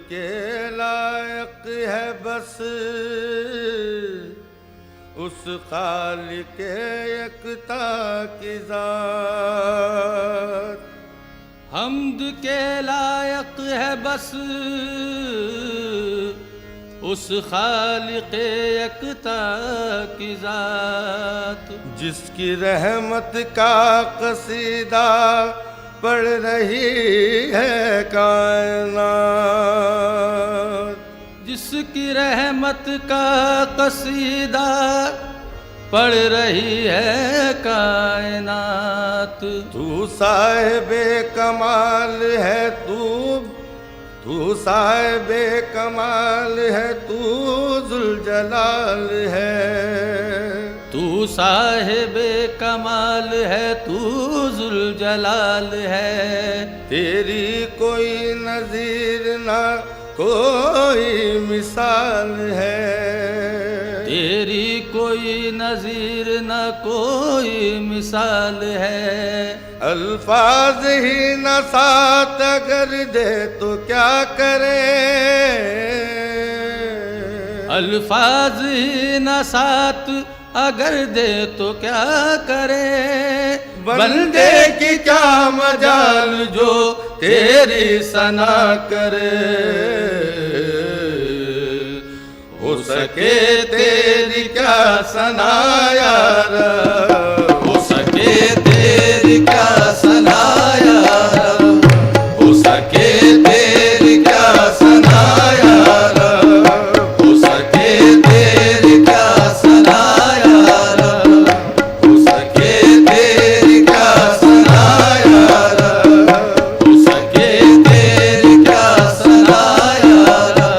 के लायक है बस उस खालिक यकता की ज़ात। हम्द के लायक है बस उस खालिक यकता की ज़ात। जिसकी रहमत का कसीदा पढ़ रही है कायनात। जिसकी रहमत का कसीदा पढ़ रही है कायनात। तू साहिबे कमाल है तू साहिबे कमाल है तू जुलजलाल है। तू साहिबे कमाल है तू जुलजलाल है। तेरी कोई नज़ीर ना कोई मिसाल है। तेरी कोई नज़ीर न कोई मिसाल है। अल्फाज ही न साथ अगर दे तो क्या करे। अल्फाज ही न साथ अगर दे तो क्या करे। बंदे की क्या मजाल जो तेरी सना करे। हो सके तेरी क्या सना यार। हो सके तेरी क्या सना यार। हो सके तेरी क्या सना यार। हो सके तेरी क्या सना यार। हो सके तेरी क्या सना यार। हो सके तेरी क्या सना यार।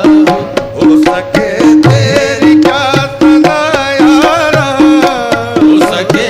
हो सके तेरी क्या सना यार। हो सके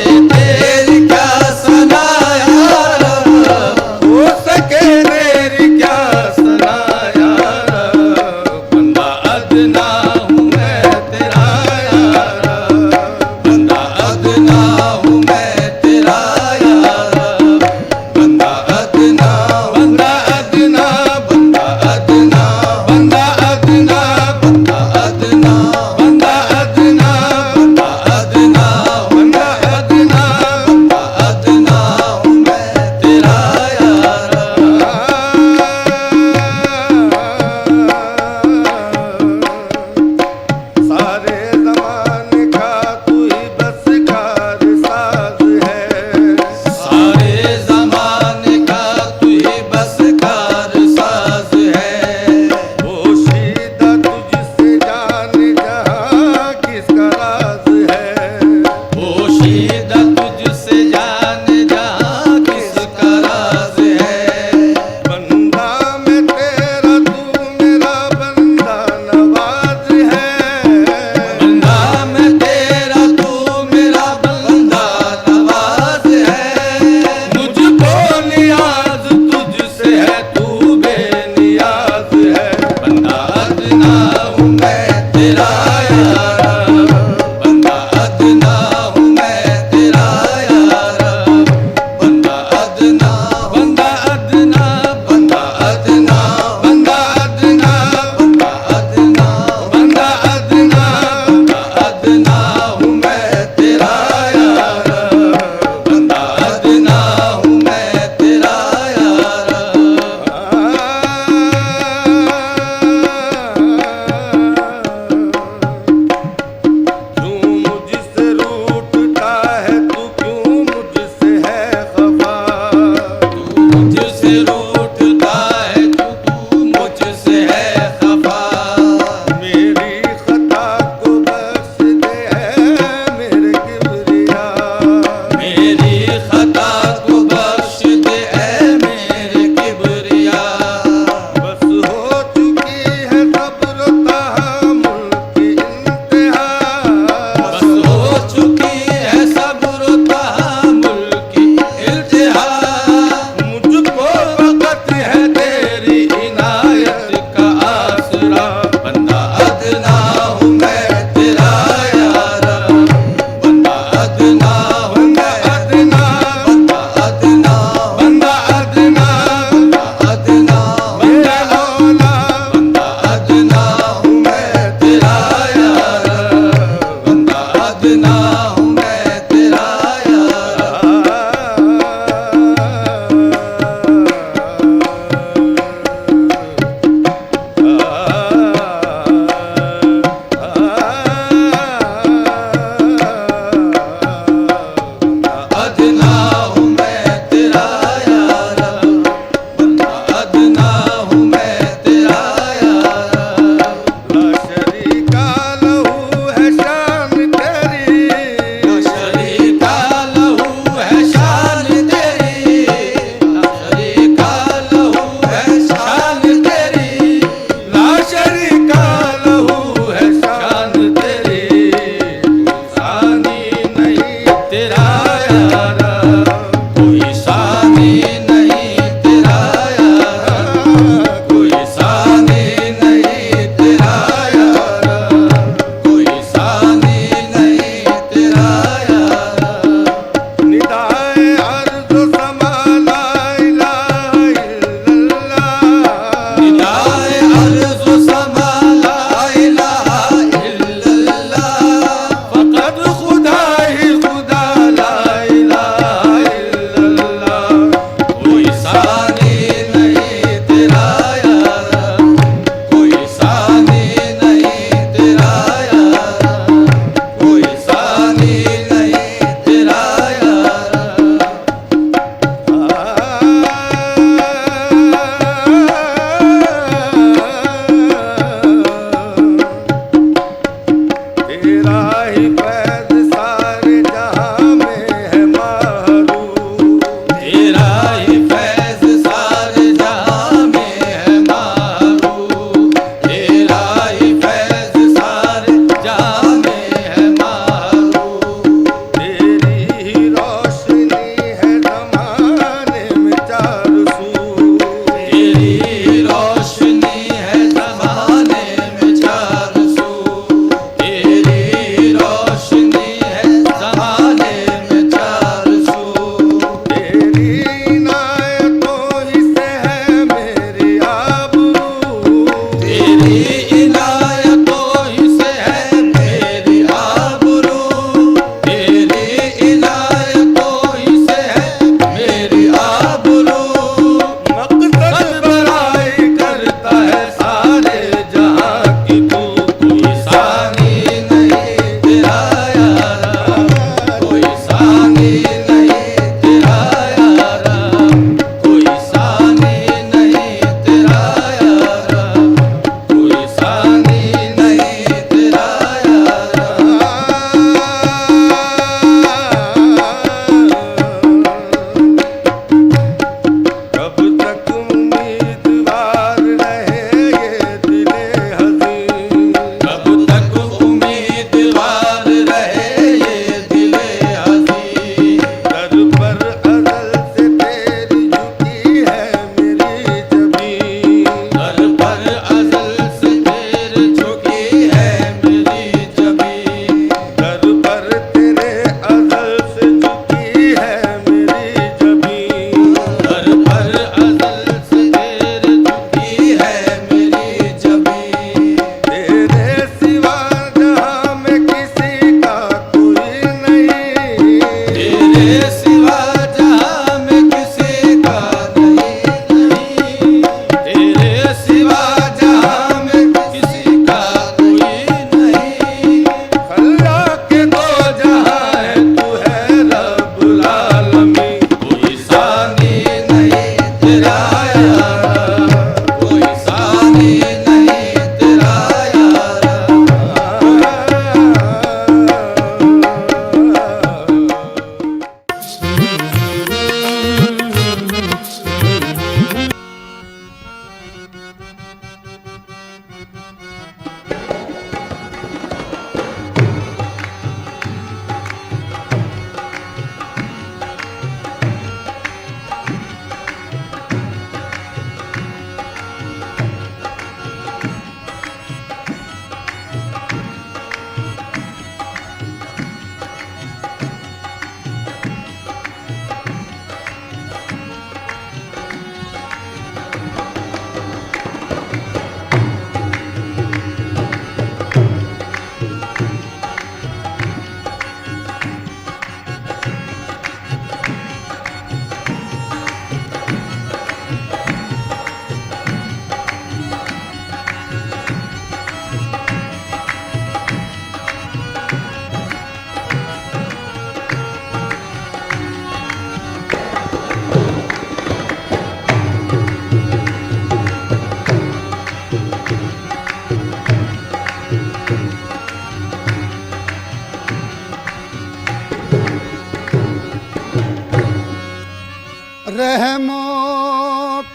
रहमो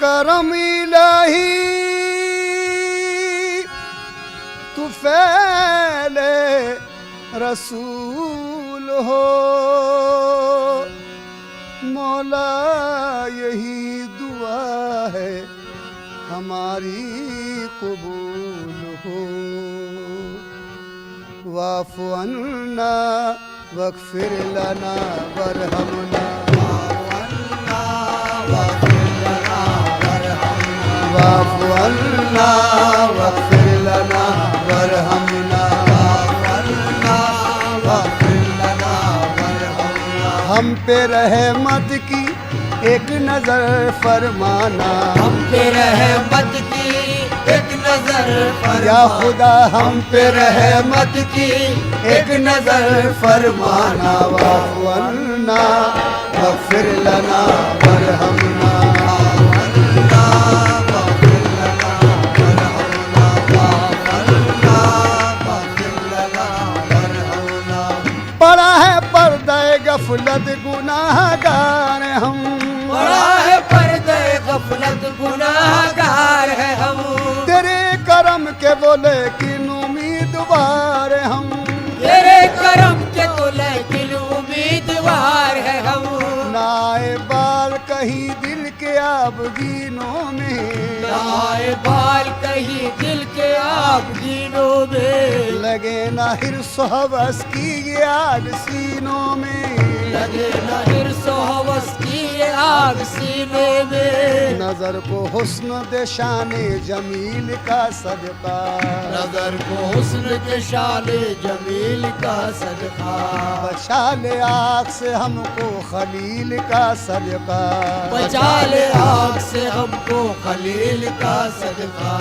करम इलाही तू फैले रसूल हो मौला यही दुआ है हमारी कबूल हो वाफ़ु अन्ना वग़फ़िर लना वरहमना वाफ़ु अन्ना वग़फ़िर लना वरहमना हम पे रहमत की एक नजर फरमाना हम पे रहमत की एक नजर या खुदा हम पे रहमत की एक नजर फरमाना वाफ़ु अन्ना वग़फ़िर लना वरहमना पड़ा है पर्दे गफलत गुनाहगार हम बड़ा है पर्दे गफलत गुनाहगार है हम तेरे करम के बोले कि उम्मीदवार हम तेरे करम के तो लेकिन उम्मीदवार है हम नाए बाल कहीं दिल के आबगीनों में आए बाल कहीं दिल के आप गिनों में लगे ना हिर्स हवस की आग सीनों में लगे न हिर्सो हवस की आग सीने में नजर को हुस्न दे शाने जमील का सदका नजर को हुस्न के शाले जमील का सदका बचा ले आग से हमको खलील का सदका बचा ले आग से हमको खलील का सदका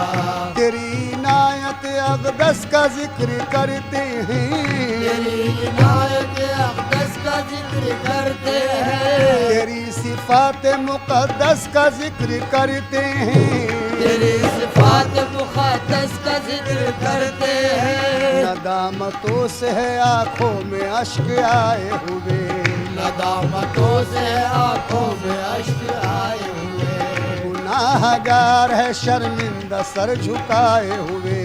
तेरी इनायत अक़दस का जिक्र करते हैं तेरी इनायत अक़दस का जिक्र करते हैं तेरी सिफात मुक़द्दस का जिक्र करते हैं तेरी सिफात मुक़द्दस का जिक्र करते हैं नदामतों से है आँखों में अश्क आए हुए नदामतों से आंखों में अश्क आए हुए गुनाहगार है शर्मिंदा सर झुकाए हुए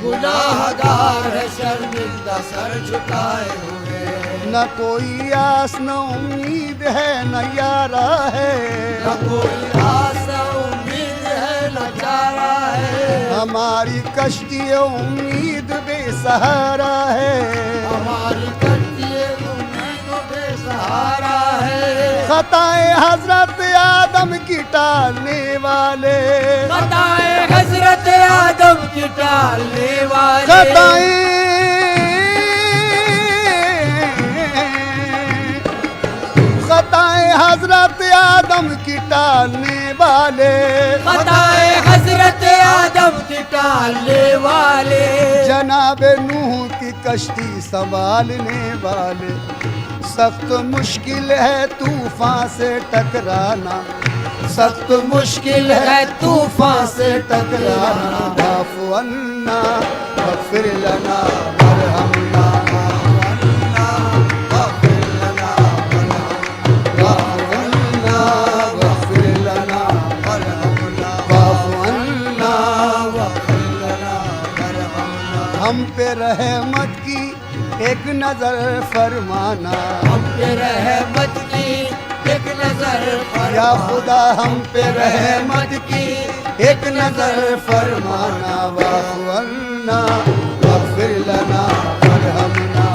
गुनाहगार है शर्मिंदा सर झुकाए हुए न कोई आस न उम्मीद है न यारा है न कोई आशा उम्मीद है न चारा है हमारी कश्ती उम्मीद बेसहारा है हमारी कश्ती उम्मीद बेसहारा है खताए हजरत आदम की टालने वाले खताए हजरत आदम की टालने वाले खताए हजरत आदम की टालने वाले खताए हजरत आदम की टालने वाले जनाब नूह की कश्ती संभालने वाले सख्त मुश्किल है तूफान से टकराना सख्त मुश्किल है तूफान से टकराना वाफ़ु अन्ना वग़फ़िर लना वरहमना हम पे रहमत की एक नजर फरमाना हम पे रहमत की एक नजर या खुदा हम पे रहमत की एक नजर फरमाना वाफ़ु अन्ना वग़फ़िर लना वरहमना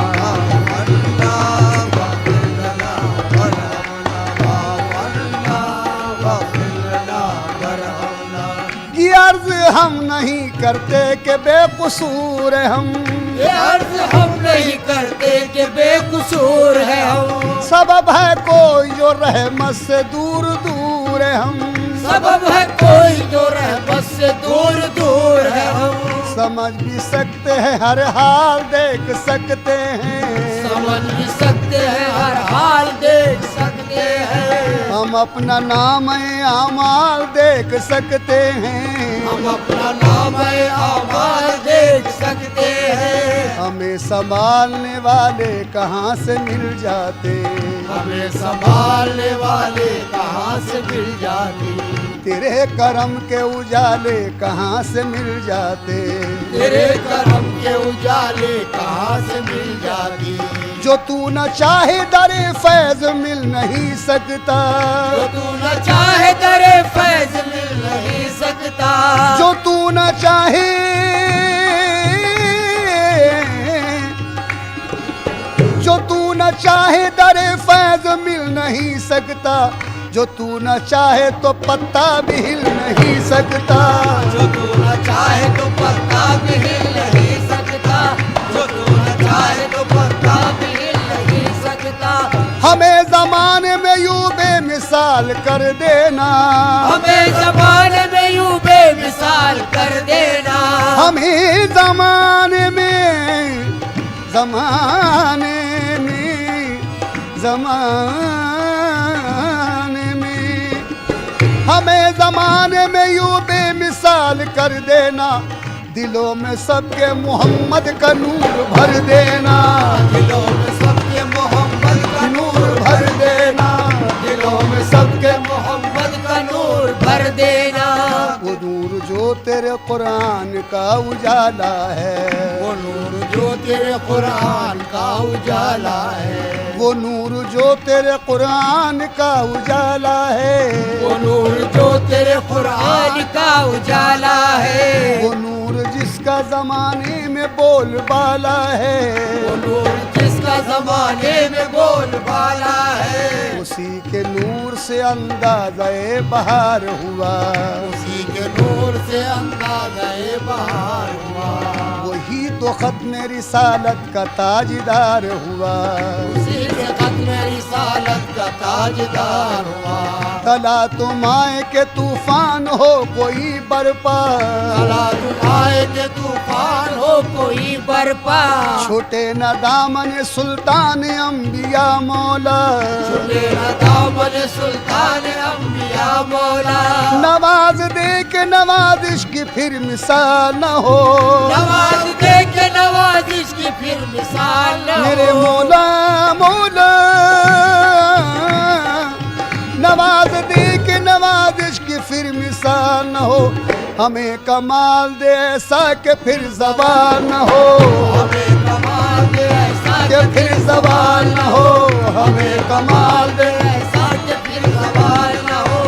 ये अर्ज हम नहीं करते कि बेकसूर हम ये अर्ज हम नहीं करते कि बेकसूर है हम सबब है कोई जो रहमत से दूर दूर है हम सबब है कोई जो रहमत से दूर दूर है हम समझ भी सकते हैं हर हाल देख सकते हैं समझ भी सकते हैं हर हाल देख सकते हैं हम अपना नाम आमाल देख सकते हैं हम अपना नाम आमाल देख सकते हैं हमें संभालने वाले कहाँ से मिल जाते, हमें संभालने वाले कहाँ से मिल जाते, तेरे करम के उजाले कहाँ से मिल जाते, तेरे करम के उजाले कहाँ से मिल जाती, जो तू न चाहे दरे फैज मिल नहीं सकता, जो तू न चाहे दरे फैज मिल नहीं सकता, जो तू न चाहे, जो तू न चाहे दरे फैज मिल नहीं सकता, जो तू न चाहे तो पत्ता भी हिल नहीं सकता, जो तू न चाहे तो पत्ता भी हिल नहीं सकता, जो तू न चाहे तो पत्ता भी हिल नहीं सकता, हमें जमाने में यूं बेमिसाल कर देना, हमें जमाने में यूं बेमिसाल कर देना, हमें जमाने में, जमाने में, जमाने में, हमें जमाने में यूं बेमिसाल कर देना, दिलों में सबके मोहम्मद का नूर भर देना, दिलों में सबके मोहम्मद का नूर भर देना, दिलों में सबके मोहम्मद का नूर भर देना, वो नूर जो तेरे कुरान का उजाला है, वो नूर जो तेरे कुरान का उजाला है, वो नूर जो तेरे कुरान का उजाला है, वो नूर जो तेरे कुरान का उजाला है, वो नूर जिसका जमाने में बोलबाला है, वो नूर जिसका जमाने में बोलबाला है, उसी के नूर से अंदाज़े बहार हुआ, उसी के नूर से अंदाज़े बहार हुआ, वही तो खत्म रिसालत का ताजदार हुआ, उसी से खत्म रिसालत का ताजदार हुआ, तला तुम आए के तूफान हो कोई बरपा, तला तुम आए के तूफान हो कोई बरपा, छोटे न दामन सुल्तान अंबिया मौला, छुटे न दामन सुल्तान अंबिया मौला, नवाज दे के नवाजिश की फिर मिसाल न हो, नवाज दे के नवाजिश की फिर मिसाल न मेरे हो, मौला मौला, नवाज दे के नवाजिश की फिर मिसाल न हो, हमें कमाल दे ऐसा के फिर ज़बान न हो, हमें कमाल दे ऐसा के फिर ज़बान न हो, हमें कमाल दे, ऐसा के फिर सवाल न हो,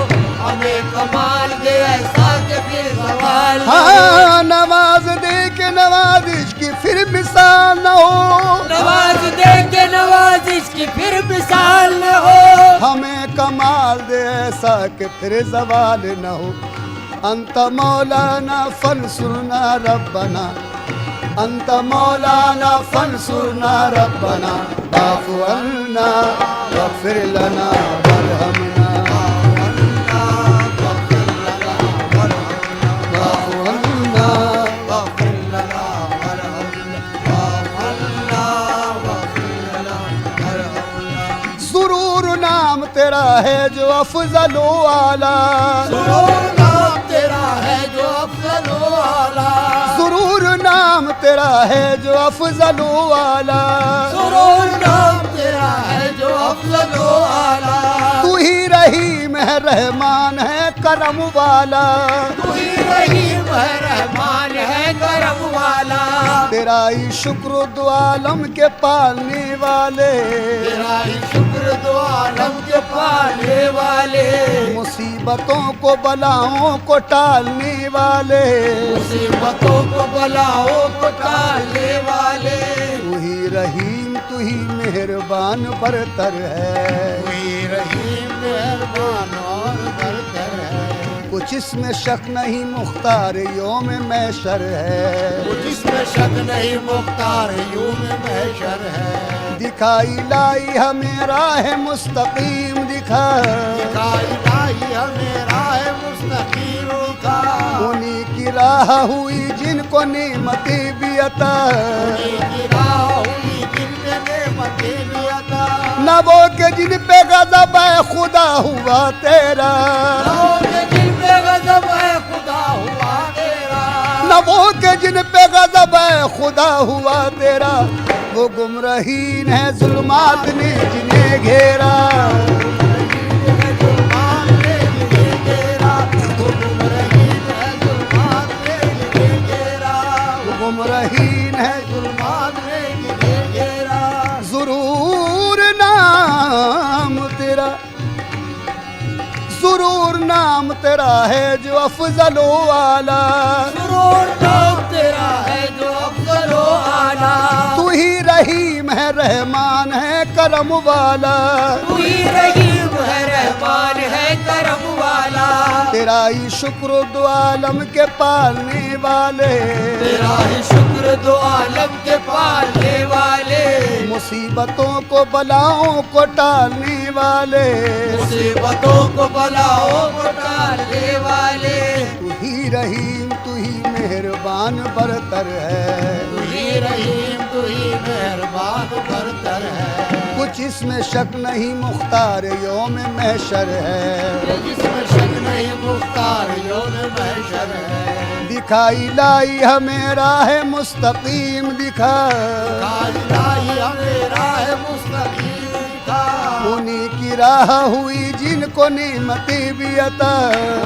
हमें कमाल दे ऐसा के फिर सवाल न हो, हाँ नवाज दे के नवाजिश की फिर मिसाल न हो, नवाज दे के नवाजिश की फिर मिसाल न हो, हमें कमाल दे ऐसा के फिर ज़वाल न हो, अंत मौलाना फंसुरना रब्बना, अंत मौलाना फंसुरना रब्बना, वाफ़ु अन्ना वग़फ़िर लना वरहमना, वाफ़ु अन्ना, सुरूर नाम तेरा है जो अफजलो आला, सुरूर नाम तेरा है जो अफजलो आला, सुरूर नाम तेरा है जो अफजलो आला, सुरूर नाम तेरा है जो अफजलो आला, तू ही रहीम है रहमान है करम वाला, तू ही रहीम है रहमान है करम वाला, तेरा ही शुक्र दो आलम के पालने वाले, तेरा ही शुक्र दो आलम के पालने वाले, मुसीबतों को बलाओं को टालने वाले, मुसीबतों को बलाओं को टालने वाले, तू ही रहीम तू ही मेहरबान बरतर है, तू ही रहीम मेहरबान और बरतर है, कुछ इसमें शक नहीं मुख्तार योम मैशर है, जिसमें शक नहीं मुख्तार यूं में महशर है, दिखाई लाई हमें राह मुस्तकीम दिखा, दिखाई लाई हमें राह मुस्तकीम दिखा, उन्हीं की राह हुई जिनको नेमतें भी अता, उन्हीं की राह हुई जिनमें नेमतें भी अता, न वो के जिन पे गज़ब है खुदा हुआ तेरा, जिन पे गज़ब है खुदा हुआ तेरा, न वो के जिन पे गज़ब गज़ब खुदा हुआ तेरा, वो गुमराहीन है जुल्मात ने जिन्हें घेरा। गुमराहीन है जुल्मात ने जिन्हें घेरा। ज़रूर नाम तेरा, ज़रूर नाम तेरा है जो अफजलो आला। ज़रूर नाम तेरा है जो अफजलो आला। तू ही रहीम है रहमान है करम वाला। तू ही रहीम है रहमान है करम वाला। तेरा ही शुक्र दो आलम के पालने वाले। तेरा ही शुक्र दो आलम के पालने वाले। मुसीबतों को बलाओं को टालने वाले। मुसीबतों को बलाओं को टालने वाले। तू ही रहीम तू ही मेहरबान बरतर है। तू ही रहीम तू ही मेहरबान बरतर है। कुछ इसमें शक नहीं मुख्तार यौम महशर है। जिसमें शक नहीं मुख्तार यौम महशर है। दिखाई लाई हमें राह मुस्तकीम दिखा। दिखाई हमें राह मुस्तकीम दिखा। उन्हीं की राह हुई जिनको नेमतें भी अता।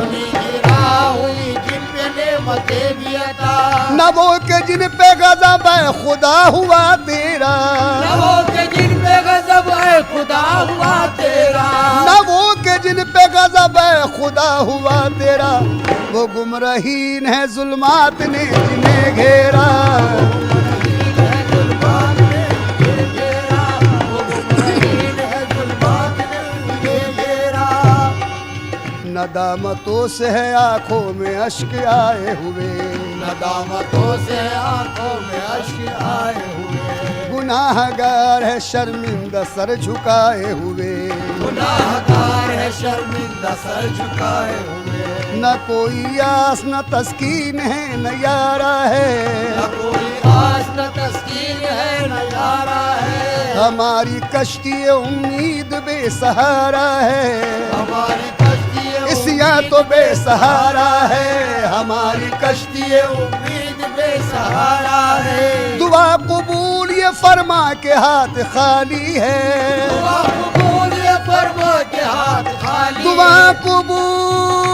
उन्हीं की राह हुई जिन पे नेमतें भी अता। न वो के जिन पे गज़ब है खुदा हुआ तेरा। न वो के जिन पे गज़ब है खुदा हुआ तेरा। न वो के जिन पे गज़ब है खुदा हुआ तेरा, वो गुमराहीन है जुल्मात ने जिन्हें घेरा। नदामतों से है आंखों में अश्क आए हुए। नदामतों से आंखों में अश्क आए हुए। गुनाहगार है शर्मिंदा सर झुकाए हुए। गुनाहगार है शर्मिंदा सर झुकाए हुए। न कोई आस न तस्कीन है न यारा है। न कोई आस न तस्कीन है न यारा है। हमारी कश्ती उम्मीद बेसहारा है। हमारी कश्ती इसिया तो बेसहारा है। हमारी कश्ती उम्मीद बेसहारा है। दुआ कबूल ये फरमा के हाथ खाली है। दुआ कबूल ये फरमा के हाथ खाली। दुआ कबूल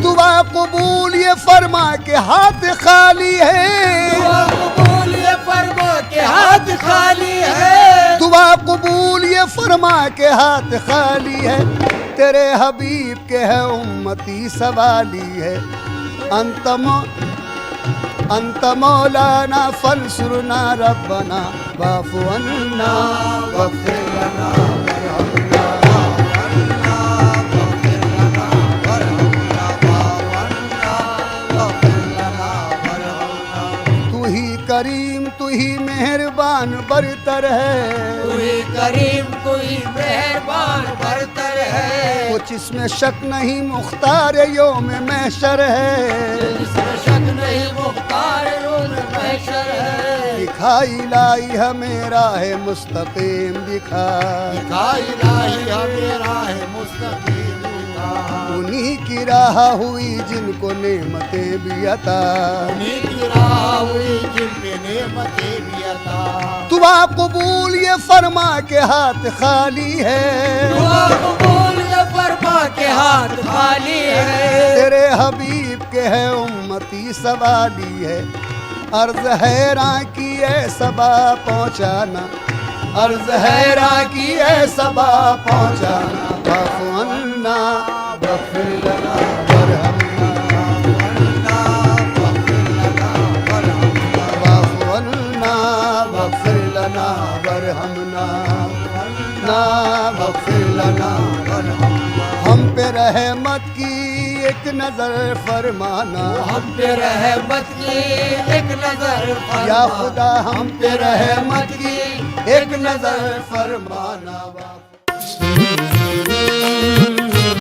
दुआ कबूल ये फरमा के हाथ खाली है। दुआ कबूल ये फरमा के हाथ खाली है। दुआ कबूल ये फरमा के हाथ खाली है। तेरे हबीब के है उम्मती सवाली है। अंत मौलाना फंसुरना रब्बना वाफ़ु अन्ना वग़फ़िर लना करीम तू ही मेहरबान बरतर है। तू ही करीम तू ही मेहरबान बरतर है। कुछ इसमें शक नहीं मुख्तार यौम महशर है। इसमें शक नहीं मुख्तार यौम महशर है। दिखाई लाई हमें राह मुस्तकीम दिखा। दिखाई लाई हमें राह मुस्तकीम दिखा। उन्हीं की राह हुई जिनको नेमतें भी अता। उन्हीं की राह हुई जिन पे नेमतें भी अता। दुआ कबूल ये फरमा के हाथ खाली है। दुआ कबूल ये फरमा के हाथ खाली है। तेरे हबीब के है उम्मती सवाली है। अर्ज हैरां की है सबा पहुँचाना। अर्ज हैरां की है सबा पहुँचाना। वाफ़ु अन्ना वग़फ़िर लना वरहमना। वाफ़ु अन्ना वग़फ़िर लना वरहमना। ना वग़फ़िर लना वरहमना। हम पे रहमत की एक नजर फरमाना। हम पे रहमत की एक नजर फरमाना। या खुदा हम पे रहमत की एक नजर फरमाना।